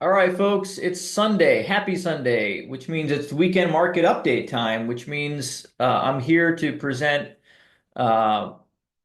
All right, folks, it's Sunday. Happy Sunday, which means it's weekend market update time, which means I'm here to present uh,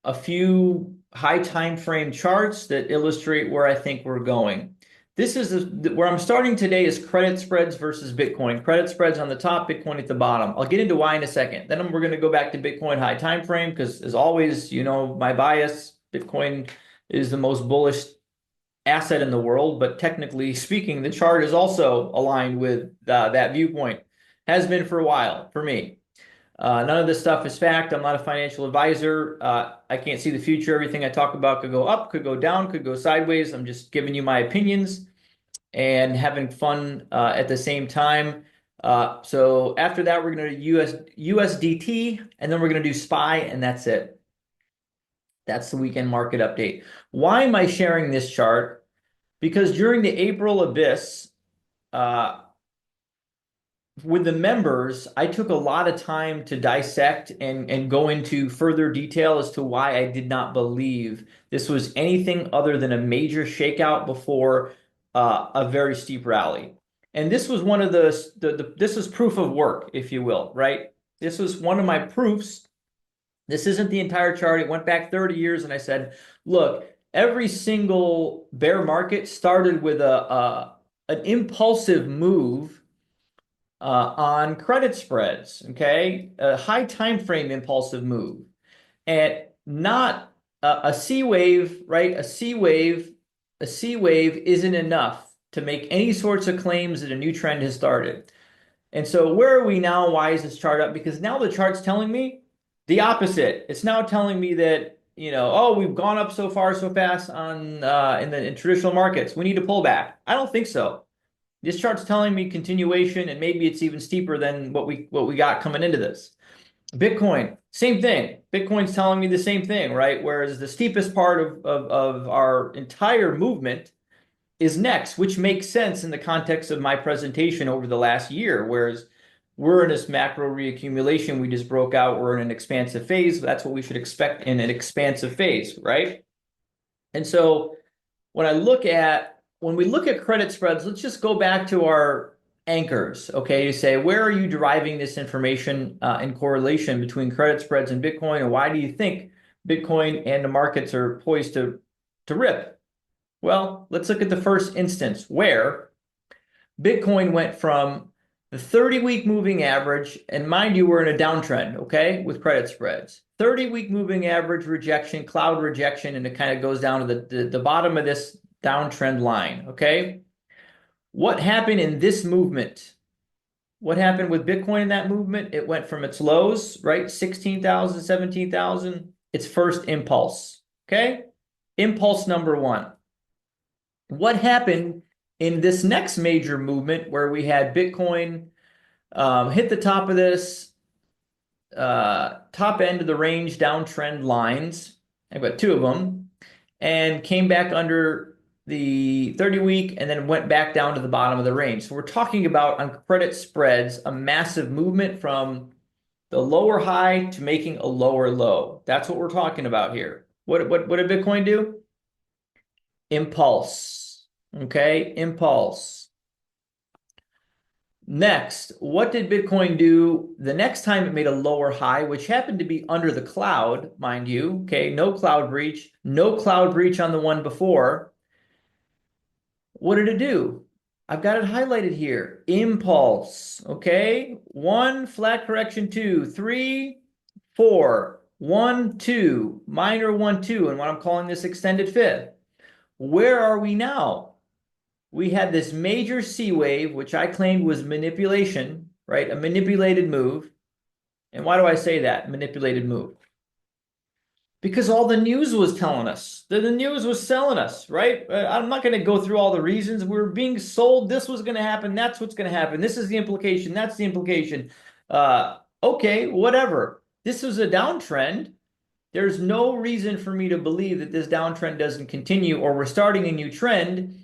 a few high time frame charts that illustrate where I think we're going. Where I'm starting today is credit spreads versus Bitcoin. Credit spreads on the top, Bitcoin at the bottom. I'll get into why in a second. Then we're going to go back to Bitcoin high time frame because, as always, my bias. Bitcoin is the most bullish asset in the world, but technically speaking, the chart is also aligned with that viewpoint. Has been for a while for me. None of this stuff is fact. I'm not a financial advisor. I can't see the future. Everything I talk about could go up, could go down, could go sideways. I'm just giving you my opinions and having fun at the same time. So after that, we're going to do USDT, and then we're going to do SPY, and that's it. That's the weekend market update. Why am I sharing this chart? Because during the April abyss, uh, with the members, I took a lot of time to dissect and go into further detail as to why I did not believe this was anything other than a major shakeout before a very steep rally. And this was one of this is proof of work, if you will, right? This was one of my proofs. This isn't the entire chart. It went back 30 years, and I said, look, every single bear market started with an impulsive move on credit spreads, okay? A high time frame impulsive move, and not a C wave, right? A C wave isn't enough to make any sorts of claims that a new trend has started. And so where are we now? Why is this chart up? Because now the chart's telling me the opposite. It's now telling me that, oh, we've gone up so far so fast on in traditional markets. We need to pull back. I don't think so. This chart's telling me continuation, and maybe it's even steeper than what we got coming into this. Bitcoin, same thing. Bitcoin's telling me the same thing, right? Whereas the steepest part of our entire movement is next, which makes sense in the context of my presentation over the last year. Whereas we're in this macro reaccumulation, we just broke out, we're in an expansive phase. That's what we should expect in an expansive phase, right? And so when we look at credit spreads, let's just go back to our anchors, okay, to say, where are you deriving this information in correlation between credit spreads and Bitcoin, and why do you think Bitcoin and the markets are poised to rip? Well, let's look at the first instance where Bitcoin went from the 30-week moving average, and mind you, we're in a downtrend, okay, with credit spreads. 30-week moving average rejection, cloud rejection, and it kind of goes down to the bottom of this downtrend line, okay? What happened in this movement? What happened with Bitcoin in that movement? It went from its lows, right? 16,000, 17,000, its first impulse, okay? Impulse number one. What happened in this next major movement where we had Bitcoin hit the top of this top end of the range downtrend lines? I've got two of them, and came back under the 30-week and then went back down to the bottom of the range. So we're talking about on credit spreads, a massive movement from the lower high to making a lower low. That's what we're talking about here. What did Bitcoin do? Impulse. Okay, impulse. Next, what did Bitcoin do the next time it made a lower high, which happened to be under the cloud, mind you? Okay, no cloud breach on the one before. What did it do? I've got it highlighted here. Impulse. Okay, one, flat correction, two, three, four, one, two, minor one, two, and what I'm calling this extended fib. Where are we now? We had this major C wave, which I claimed was manipulation, right? A manipulated move. And why do I say that? Manipulated move. Because all the news was telling us. The news was selling us, right? I'm not going to go through all the reasons. We were being sold. This was going to happen. That's what's going to happen. This is the implication. That's the implication. Okay, whatever. This was a downtrend. There's no reason for me to believe that this downtrend doesn't continue or we're starting a new trend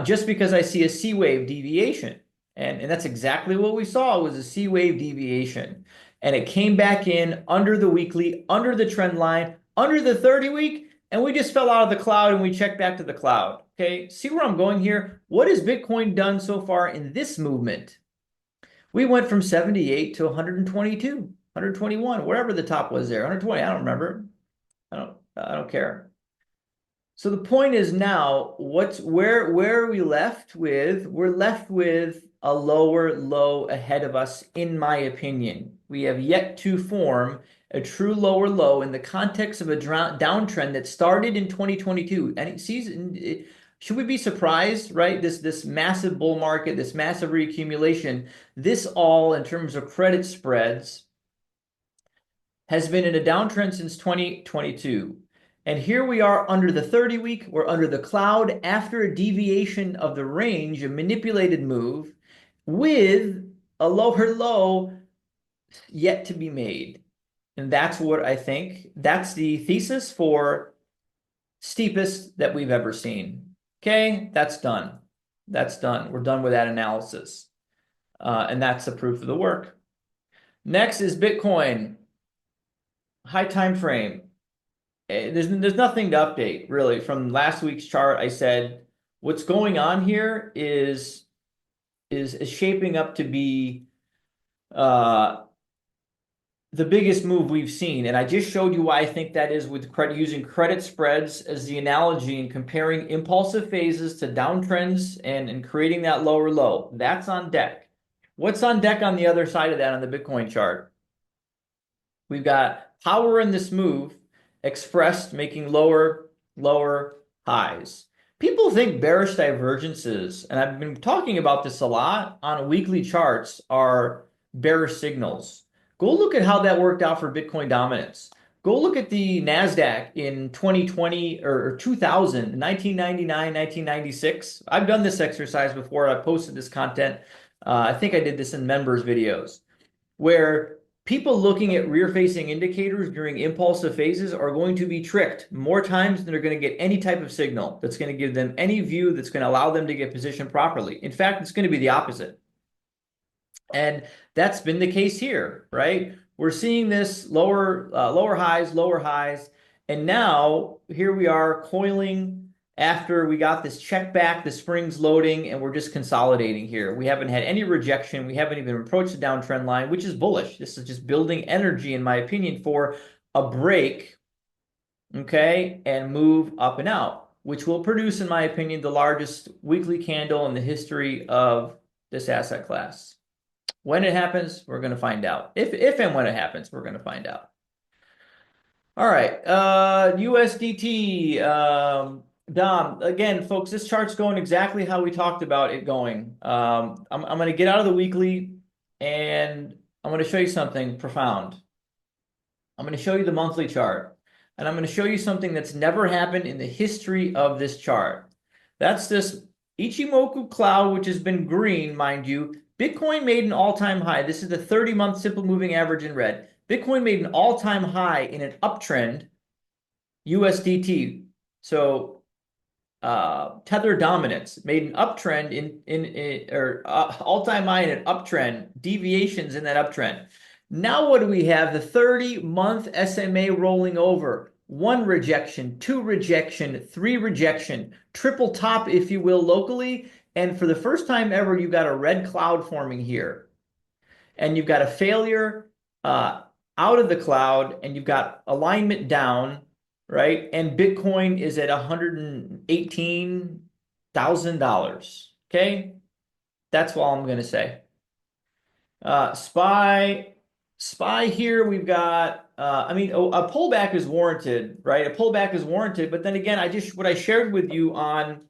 just because I see a C wave deviation. And that's exactly what we saw was a C wave deviation. And it came back in under the weekly, under the trend line, under the 30-week, and we just fell out of the cloud and we checked back to the cloud. Okay, see where I'm going here? What has Bitcoin done so far in this movement? We went from 78 to 122, 121, wherever the top was there, 120. I don't remember. I don't care. So the point is now, where are we left with? We're left with a lower low ahead of us, in my opinion. We have yet to form a true lower low in the context of a downtrend that started in 2022. And should we be surprised, right? This massive bull market, this massive reaccumulation, this all in terms of credit spreads has been in a downtrend since 2022. And here we are under the 30-week, we're under the cloud after a deviation of the range, a manipulated move with a lower low yet to be made. And that's what I think, that's the thesis for steepest that we've ever seen. Okay, that's done. That's done. We're done with that analysis. And that's the proof of the work. Next is Bitcoin. High time frame. There's nothing to update really from last week's chart. I said what's going on here is shaping up to be the biggest move we've seen, and I just showed you why I think that is with using credit spreads as the analogy and comparing impulsive phases to downtrends and creating that lower low. That's on deck. What's on deck on the other side of that on the Bitcoin chart? We've got power in this move expressed making lower highs. People think bearish divergences, and I've been talking about this a lot on weekly charts, are bearish signals. Go look at how that worked out for Bitcoin dominance. Go look at the NASDAQ in 2020 or 2000, 1999, 1996. I've done this exercise before. I posted this content. I think I did this in members videos where people looking at rear-facing indicators during impulsive phases are going to be tricked more times than they're going to get any type of signal that's going to give them any view that's going to allow them to get positioned properly. In fact, it's going to be the opposite. And that's been the case here, right? We're seeing this lower highs, and now here we are coiling after we got this check back, the springs loading, and we're just consolidating here. We haven't had any rejection. We haven't even approached the downtrend line, which is bullish. This is just building energy, in my opinion, for a break, okay, and move up and out, which will produce, in my opinion, the largest weekly candle in the history of this asset class. When it happens, we're going to find out. If and when it happens, we're going to find out. All right, USDT. Dom, again, folks, this chart's going exactly how we talked about it going. I'm going to get out of the weekly, and I'm going to show you something profound. I'm going to show you the monthly chart, and I'm going to show you something that's never happened in the history of this chart. That's this Ichimoku cloud, which has been green, mind you. Bitcoin made an all-time high. This is the 30-month simple moving average in red. Bitcoin made an all-time high in an uptrend, USDT. So tether dominance made an uptrend all-time high in an uptrend, deviations in that uptrend. Now what do we have? The 30-month SMA rolling over. 1 rejection, 2 rejection, 3 rejection, triple top, if you will, locally. And for the first time ever, you've got a red cloud forming here. And you've got a failure out of the cloud, and you've got alignment down, right? And Bitcoin is at $118,000. Okay? That's all I'm going to say. SPY here, we've got, a pullback is warranted, right? A pullback is warranted, but then again, what I shared with you on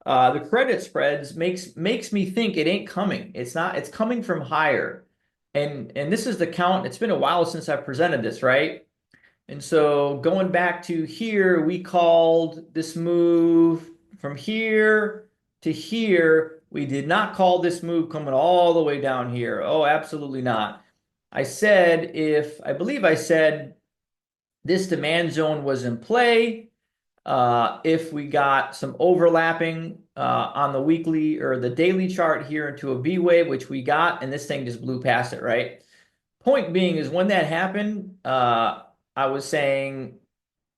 the credit spreads makes me think it ain't coming. It's not, it's coming from higher. And this is the count. It's been a while since I've presented this, right? And so going back to here, we called this move from here to here. We did not call this move coming all the way down here. Oh, absolutely not. I believe I said this demand zone was in play. If we got some overlapping on the weekly or the daily chart here into a V wave, which we got, and this thing just blew past it, right? Point being is when that happened, I was saying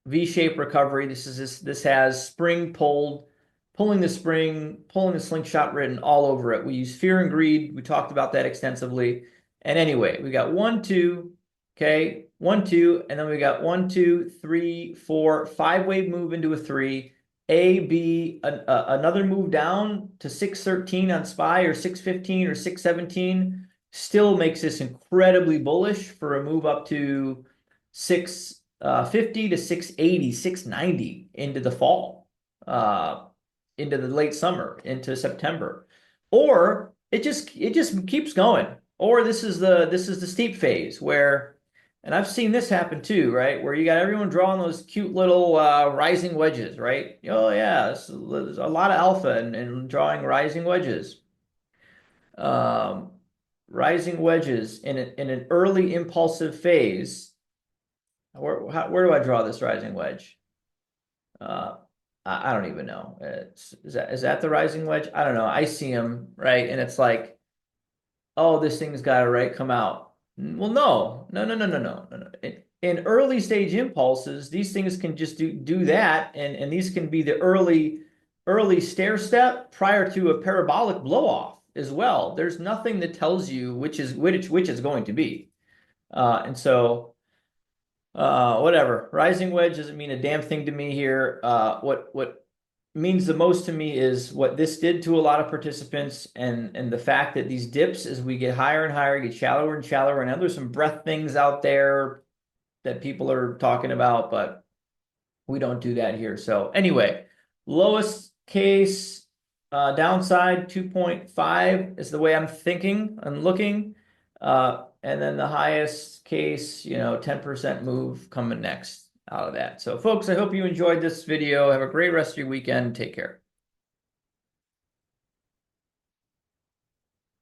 V-shaped recovery. This has spring pulling the spring, pulling the slingshot written all over it. We use fear and greed. We talked about that extensively. And anyway, we got 1, 2, okay, 1, 2, and then we got 1, 2, 3, 4, 5 wave move into a 3. A, B, another move down to 613 on SPY or 615 or 617 still makes this incredibly bullish for a move up to 650 to 680, 690 into the fall, into the late summer, into September. Or it just keeps going. Or this is the steep phase where, and I've seen this happen too, right? Where you got everyone drawing those cute little rising wedges, right? Oh yeah, there's a lot of alpha in drawing rising wedges. Um, Rising wedges in an early impulsive phase. Where do I draw this rising wedge? Uh, I don't even know. Is that the rising wedge? I don't know. I see them, right, and it's like, oh, this thing's got to right come out. Well, no, no, no, no, no, no, no, no. In early stage impulses, these things can just do that, and these can be the early stair step prior to a parabolic blow off as well. There's nothing that tells you which is going to be, and so. Whatever. Rising wedge doesn't mean a damn thing to me here. What means the most to me is what this did to a lot of participants, and the fact that these dips, as we get higher and higher, get shallower and shallower. And I know there's some breath things out there that people are talking about, but we don't do that here. So anyway, lowest case downside 2.5 is the way I'm thinking and looking. And then the highest case, 10% move coming next out of that. So folks, I hope you enjoyed this video. Have a great rest of your weekend. Take care.